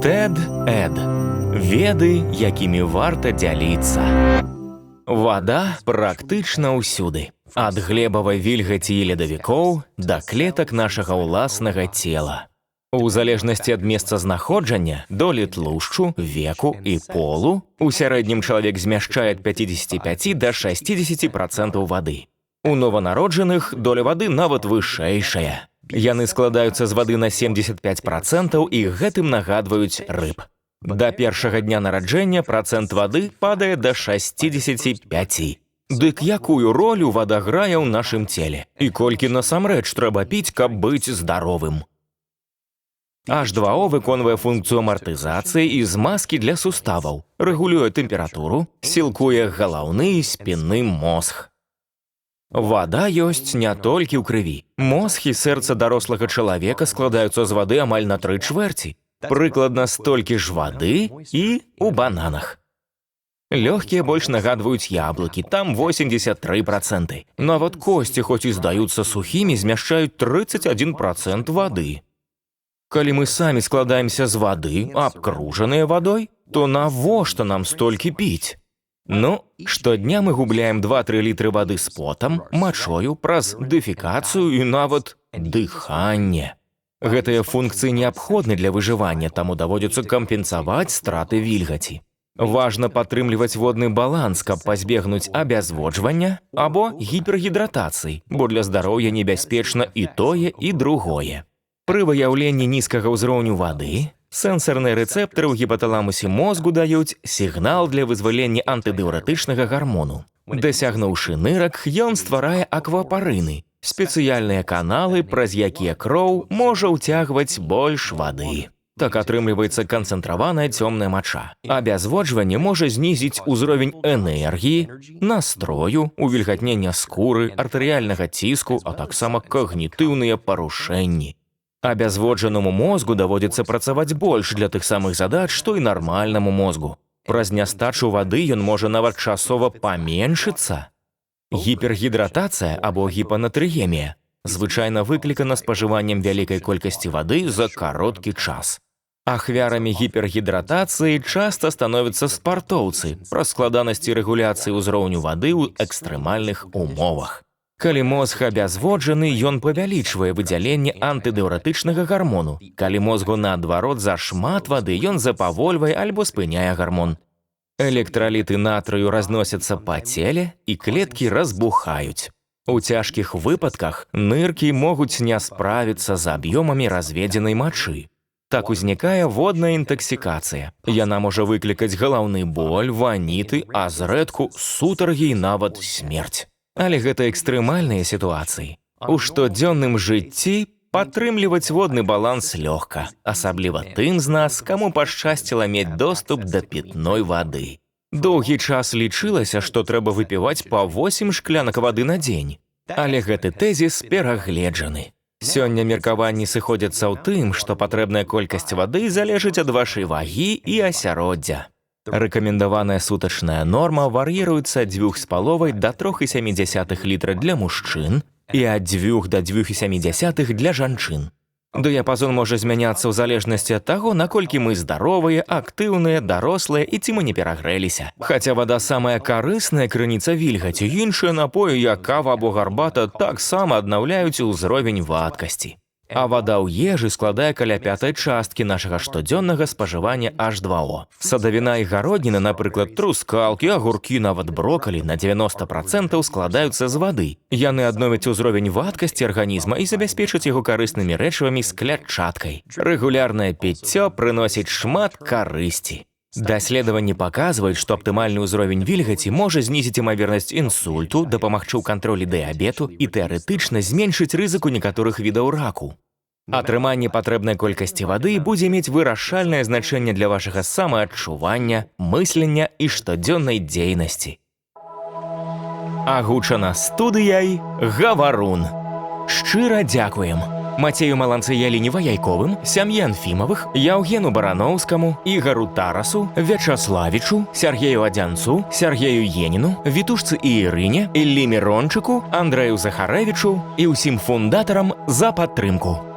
TED-Ed. Веды, якімі варта дзяліцца. Вада практычна ўсюды. Ад глебавай вільгаці і ледавікоў да клетак нашага ўласнага цела. У залежнасці ад месцазнаходжання, долі тлушчу, веку і полу, у сярэднім чалавек змяшчае ад 55 да 60% вады. У нованароджаных доля вады нават вышэйшая. Яны складаюцца з вады на 75% і гэтым нагадваюць рыб. Да першага дня нараджэння працэнт вады падае да 65. Дык якую ролю вада грае ў нашым целе? І колькі насамрэч трэба піць, каб быць здаровым? H2O выконвае функцыю амартызацыі і змазкі для суставаў, рэгулюе тэмпературу, сілкуе галаўны і спінны мозг. Вада ёсць не толькі ў крыві. Мозг і сэрца дарослага чалавека складаюцца з вады амаль на 3/4. Прыкладна столькі ж вады і ў бананах. Лёгкія больш нагадваюць яблыкі, там 83%. Нават косці, хоць і здаюцца сухімі, змяшчаюць 31% вады. Калі мы самі складаемся з вады, абкружаныя вадой, то навошта нам столькі піць? Ну, штодня мы губляем 2-3 літры вады з потам, мачою, праз дэфекацыю і нават дыханне. Гэтыя функцыі неабходны для выжывання, таму даводзіцца кампенсаваць страты вільгаці. Важна падтрымліваць водны баланс, каб пазбегнуць абязводжвання або гіпергідратацыі, бо для здароўя небяспечна і тое, і другое. Пры выяўленні нізкага ўзроўню вады сэнсарныя рэцэптары ў гіпаталамусе мозгу даюць сігнал для вызвалення антыдыўратычнага гармону. Дасягнуўшы нырак, ён стварае аквапарыны, спецыяльныя каналы, праз якія кроў можа ўцягваць больш вады. Так атрымліваецца канцэнтраваная цёмная мача. Абязводжванне можа знізіць узровень энергіі, настрою, увільгатнення скуры, артэрыяльнага ціску, а таксама когнітыўныя парушэнні. Абязводжанаму мозгу даводзіцца працаваць больш для тых самых задач, што і нармальнаму мозгу. Праз нястачу вады ён можа нават часова паменшыцца. Гіпергідратацыя або гіпанатрыемія звычайна выклікана спажываннем вялікай колькасці вады за кароткі час. Ахвярамі гіпергідратацыі часта становяцца спартоўцы праз складанасці рэгуляцыі ўзроўню вады ў экстрэмальных умовах. Калі мозг абязводжаны, ён павялічвае выдзяленне антыдыўратычнага гармону. Калі мозгу наадварот зашмат вады, ён запавольвае альбо спыняе гармон. Электраліты натрыю разносяцца па целе, і клеткі разбухаюць. У цяжкіх выпадках ныркі могуць не справіцца з аб'ёмамі разведзенай мачы. Так узнікае водная інтаксікацыя. Яна можа выклікаць галаўны боль, ваніты, а зрэдку сутаргі і нават смерць. Але гэта экстрэмальныя сітуацыі. У штодзённым жыцці падтрымліваць водны баланс лёгка, асабліва тым з нас, каму пашчасціла мець доступ да пітной вады. Доўгі час лічылася, што трэба выпіваць па 8 шклянак вады на дзень. Але гэты тэзіс перагледжаны. Сёння меркаванні сыходзяцца ў тым, што патрэбная колькасць вады залежыць ад вашай вагі і асяроддзя. Рэкамендаваная сутачная норма вар'іруецца ад 2,5 да 3,7 літра для мужчын і ад 2 да 2,7 для жанчын. Дыяпазон можа змяняцца ў залежнасці ад таго, наколькі мы здаровыя, актыўныя, дарослыя і ці мы не перагрэліся. Хаця вада самая карысная крыніца вільгаці, іншыя напоі, як кава або гарбата, таксама аднаўляюць узровень вадкасці. А вада ў ежы складае каля 5 часткі нашага штодзённага спажывання H2O. Садавіна і гародніна, напрыклад, трускалкі, агуркі, нават брокалі на 90% складаюцца з вады. Яны адновяць узровень вадкасці арганізма і забяспечаць яго карыснымі рэчывамі з клятчаткай. Рэгулярнае піццё прыносіць шмат карысці. Даследаванні паказваюць, што аптымальны ўзровень вільгаці можа знізіць імавернасць інсульту, дапамагчы ў кантролі дыябету і тэарэтычна зменшыць рызыку некаторых відаў раку. Атрыманне патрэбнай колькасці вады будзе мець вырашальнае значэнне для вашага самаадчування, мыслення і штодзённай дзейнасці. Агучана студыяй «Гаварун». Шчыра дзякуем Мацею Маланцы-Яліне Ваяйковым, сям'і Анфімавых, Яўгену Бараноўскаму, Ігару Тарасу, Вячаславічу, Сергею Адзянцу, Сергею Еніну, Вітушцы і Ірыне, Іллі Мірончыку, Андрэю Захарэвічу і ўсім фундатарам за падтрымку.